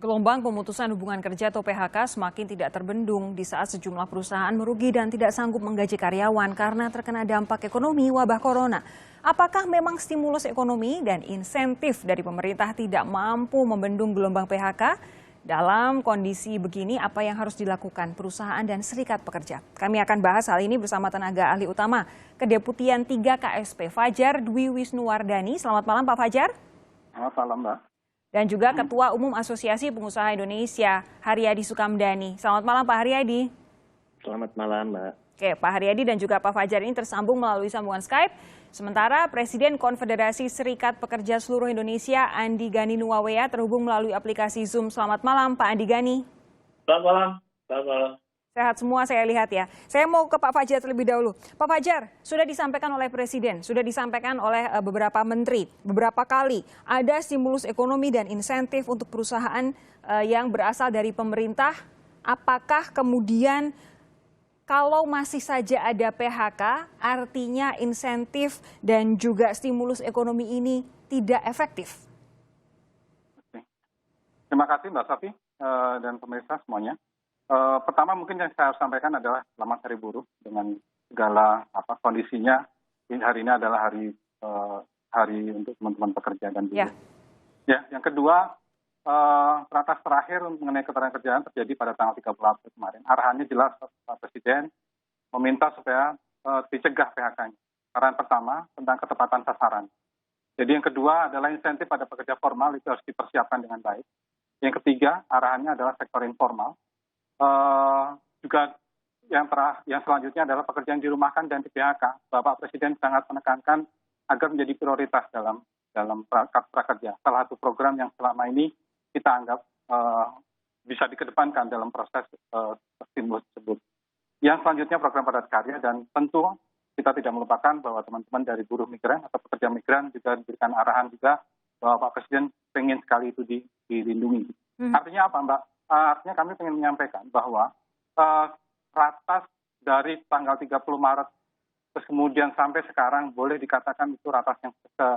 Gelombang pemutusan hubungan kerja atau PHK semakin tidak terbendung di saat sejumlah perusahaan merugi dan tidak sanggup menggaji karyawan karena terkena dampak ekonomi wabah corona. Apakah memang stimulus ekonomi dan insentif dari pemerintah tidak mampu membendung gelombang PHK? Dalam kondisi begini, apa yang harus dilakukan perusahaan dan serikat pekerja? Kami akan bahas hal ini bersama tenaga ahli utama Kedeputian 3 KSP, Fajar Dwi Wisnuwardani. Selamat malam Pak Fajar. Selamat malam Mbak. Dan juga Ketua Umum Asosiasi Pengusaha Indonesia, Haryadi Sukamdhani. Selamat malam Pak Haryadi. Selamat malam Mbak. Oke, Pak Haryadi dan juga Pak Fajar ini tersambung melalui sambungan Skype. Sementara Presiden Konfederasi Serikat Pekerja Seluruh Indonesia, Andi Gani Nuwawea, terhubung melalui aplikasi Zoom. Selamat malam Pak Andi Gani. Selamat malam. Selamat malam. Sehat semua saya lihat ya. Saya mau ke Pak Fajar terlebih dahulu. Pak Fajar, sudah disampaikan oleh Presiden, sudah disampaikan oleh beberapa menteri, beberapa kali ada stimulus ekonomi dan insentif untuk perusahaan yang berasal dari pemerintah. Apakah kemudian kalau masih saja ada PHK, artinya insentif dan juga stimulus ekonomi ini tidak efektif? Terima kasih Mbak Safi dan pemirsa semuanya. Pertama mungkin yang saya harus sampaikan adalah selamat Hari Buruh dengan segala kondisinya. Hari ini adalah hari untuk teman-teman pekerja dan buruh. Ya, yang kedua, ratas terakhir mengenai ketenaga kerjaan terjadi pada tanggal 30 April kemarin. Arahannya jelas Pak Presiden meminta supaya dicegah PHK-nya. Arahan pertama tentang ketepatan sasaran. Jadi yang kedua adalah insentif pada pekerja formal itu harus dipersiapkan dengan baik. Yang ketiga, arahannya adalah sektor informal. Juga yang selanjutnya adalah pekerjaan dirumahkan dan di PHK. Bapak Presiden sangat menekankan agar menjadi prioritas dalam prakerja. Salah satu program yang selama ini kita anggap bisa dikedepankan dalam proses stimulus tersebut. Yang selanjutnya program padat karya, dan tentu kita tidak melupakan bahwa teman-teman dari buruh migran atau pekerja migran juga diberikan arahan juga bahwa Pak Presiden pengen sekali itu dilindungi. Artinya apa Mbak? Artinya kami ingin menyampaikan bahwa ratas dari tanggal 30 Maret terus kemudian sampai sekarang boleh dikatakan itu ratas yang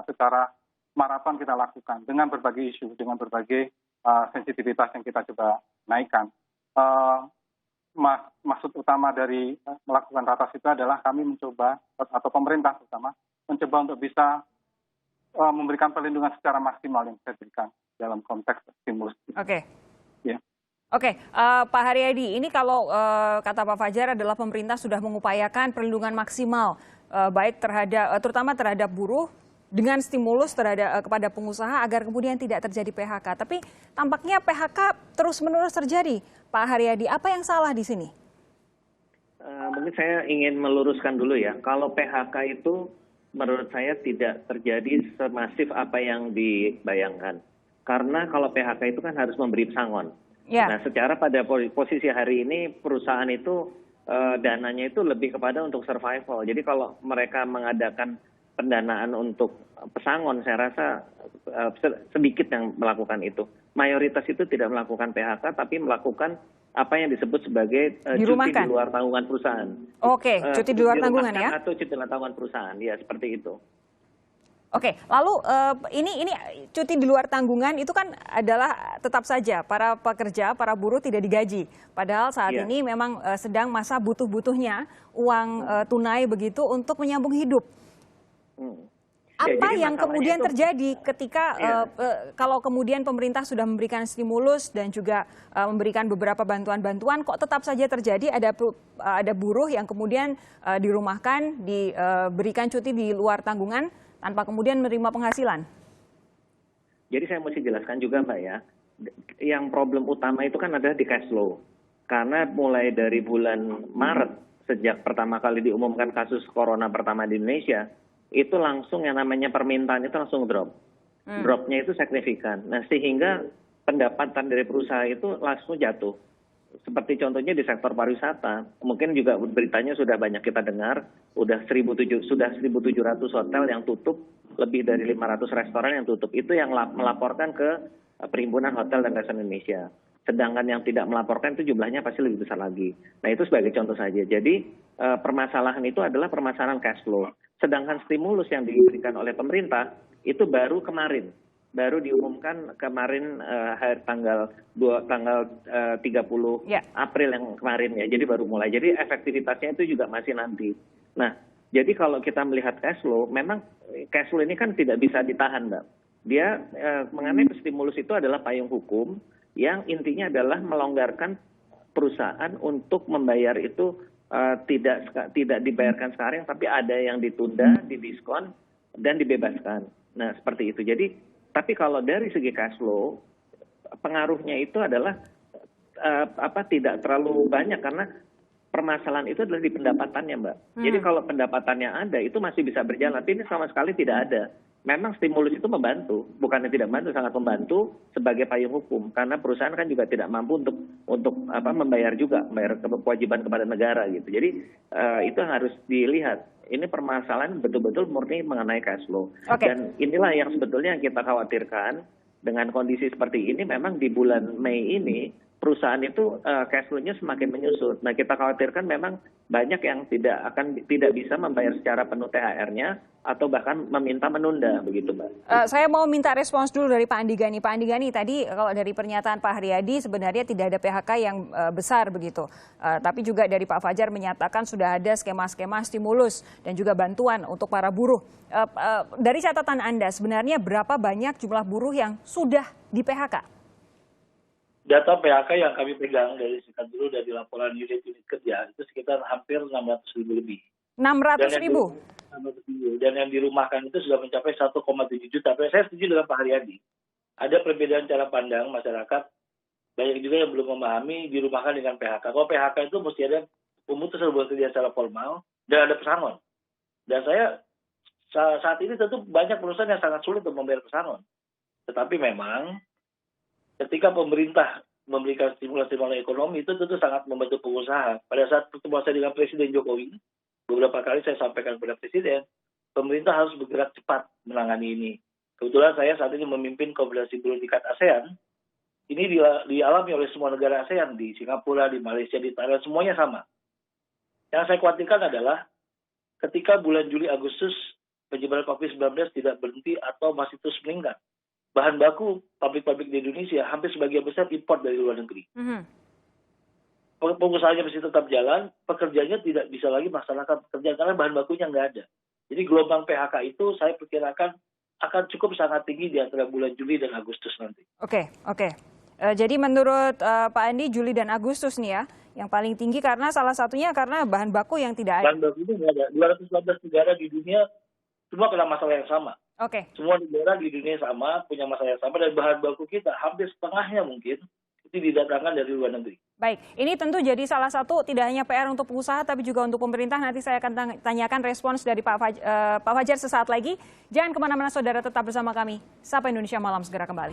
secara maraton kita lakukan dengan berbagai isu, dengan berbagai sensitivitas yang kita coba naikkan. Maksud utama dari melakukan ratas itu adalah kami mencoba, atau pemerintah terutama, mencoba untuk bisa memberikan perlindungan secara maksimal yang bisa diberikan dalam konteks stimulus. Oke, Pak Haryadi, ini kalau kata Pak Fajar adalah pemerintah sudah mengupayakan perlindungan maksimal baik terutama terhadap buruh dengan stimulus kepada pengusaha agar kemudian tidak terjadi PHK. Tapi tampaknya PHK terus-menerus terjadi. Pak Haryadi, apa yang salah di sini? Mungkin saya ingin meluruskan dulu ya. Kalau PHK itu menurut saya tidak terjadi semasif apa yang dibayangkan. Karena kalau PHK itu kan harus memberi pesangon. Nah, secara pada posisi hari ini perusahaan itu dananya itu lebih kepada untuk survival. Jadi kalau mereka mengadakan pendanaan untuk pesangon, saya rasa sedikit yang melakukan itu. Mayoritas itu tidak melakukan PHK, tapi melakukan apa yang disebut sebagai cuti di luar tanggungan perusahaan. Oke, cuti di luar tanggungan ya? Atau cuti di luar tanggungan perusahaan, ya seperti itu. Oke, lalu ini cuti di luar tanggungan itu kan adalah tetap saja para pekerja, para buruh tidak digaji. Padahal saat ini memang sedang masa butuh-butuhnya uang tunai begitu untuk menyambung hidup. Apa yang kemudian terjadi ketika kalau kemudian pemerintah sudah memberikan stimulus dan juga memberikan beberapa bantuan-bantuan, kok tetap saja terjadi ada buruh yang kemudian dirumahkan, diberikan cuti di luar tanggungan tanpa kemudian menerima penghasilan? Jadi saya mesti jelaskan juga Mbak ya, yang problem utama itu kan ada di cash flow. Karena mulai dari bulan Maret, sejak pertama kali diumumkan kasus corona pertama di Indonesia, itu langsung yang namanya permintaan itu langsung drop. Dropnya itu signifikan. Nah sehingga pendapatan dari perusahaan itu langsung jatuh. Seperti contohnya di sektor pariwisata, mungkin juga beritanya sudah banyak kita dengar, sudah 1.700 hotel yang tutup, lebih dari 500 restoran yang tutup. Itu yang melaporkan ke Perhimpunan Hotel dan Restoran Indonesia. Sedangkan yang tidak melaporkan itu jumlahnya pasti lebih besar lagi. Nah itu sebagai contoh saja. Jadi permasalahan itu adalah permasalahan cash flow. Sedangkan stimulus yang diberikan oleh pemerintah itu baru kemarin. baru diumumkan kemarin hari tanggal 30 April yang kemarin ya. Jadi baru mulai. Jadi efektivitasnya itu juga masih nanti. Nah, jadi kalau kita melihat cash flow, memang cash flow ini kan tidak bisa ditahan, Mbak. Dia mengenai stimulus itu adalah payung hukum yang intinya adalah melonggarkan perusahaan untuk membayar itu tidak dibayarkan sekarang, tapi ada yang ditunda, didiskon, dan dibebaskan. Nah, seperti itu. Jadi, tapi kalau dari segi cash flow, pengaruhnya itu adalah tidak terlalu banyak karena permasalahan itu adalah di pendapatannya, Mbak. Jadi kalau pendapatannya ada, itu masih bisa berjalan. Tapi ini sama sekali tidak ada. Memang stimulus itu membantu, bukannya tidak membantu, sangat membantu sebagai payung hukum. Karena perusahaan kan juga tidak mampu untuk membayar kewajiban kepada negara gitu. Jadi itu harus dilihat. Ini permasalahan betul-betul murni mengenai cash flow. Dan inilah yang sebetulnya yang kita khawatirkan dengan kondisi seperti ini. Memang di bulan Mei ini perusahaan itu cash flow-nya semakin menyusut. Nah, kita khawatirkan memang banyak yang tidak bisa membayar secara penuh THR-nya atau bahkan meminta menunda begitu, Mbak. Saya mau minta respons dulu dari Pak Andi Gani. Pak Andi Gani, tadi kalau dari pernyataan Pak Haryadi sebenarnya tidak ada PHK yang besar begitu. Tapi juga dari Pak Fajar menyatakan sudah ada skema-skema stimulus dan juga bantuan untuk para buruh. Dari catatan Anda, sebenarnya berapa banyak jumlah buruh yang sudah di PHK? Data PHK yang kami pegang dari Serikat Buruh dari laporan unit-unit kerja itu sekitar hampir 600.000 lebih. 600.000? 600.000. Dan yang dirumahkan itu sudah mencapai 1,7 juta. Saya setuju dengan Pak Haryadi. Ada perbedaan cara pandang masyarakat. Banyak juga yang belum memahami dirumahkan dengan PHK. Kalau PHK itu mesti ada pemutusan hubungan kerja secara formal dan ada pesangon. Dan saya saat ini tentu banyak perusahaan yang sangat sulit untuk membayar pesangon. Tetapi memang ketika pemerintah memberikan stimulus-stimulus ekonomi itu tentu sangat membantu pengusaha. Pada saat pertemuan saya dengan Presiden Jokowi, beberapa kali saya sampaikan kepada Presiden, pemerintah harus bergerak cepat menangani ini. Kebetulan saya saat ini memimpin Konfederasi Buruh tingkat ASEAN. Ini dialami oleh semua negara ASEAN, di Singapura, di Malaysia, di Thailand, semuanya sama. Yang saya khawatirkan adalah ketika bulan Juli Agustus penyebaran COVID-19 tidak berhenti atau masih terus meningkat. Bahan baku pabrik-pabrik di Indonesia hampir sebagian besar import dari luar negeri. Pengusahanya masih tetap jalan, pekerjanya tidak bisa lagi melaksanakan pekerjaan karena bahan bakunya nggak ada. Jadi gelombang PHK itu saya perkirakan akan cukup sangat tinggi di antara bulan Juli dan Agustus nanti. Oke. Jadi menurut Pak Andi, Juli dan Agustus nih ya, yang paling tinggi karena salah satunya karena bahan baku yang tidak ada. Bahan baku itu nggak ada. 214 negara di dunia semua kena masalah yang sama. Semua negara di dunia sama, punya masalah yang sama, dan bahan baku kita hampir setengahnya mungkin itu didatangkan dari luar negeri. Baik, ini tentu jadi salah satu tidak hanya PR untuk pengusaha, tapi juga untuk pemerintah. Nanti saya akan tanyakan respons dari Pak Fajar sesaat lagi. Jangan kemana-mana saudara, tetap bersama kami. Sapa Indonesia Malam segera kembali.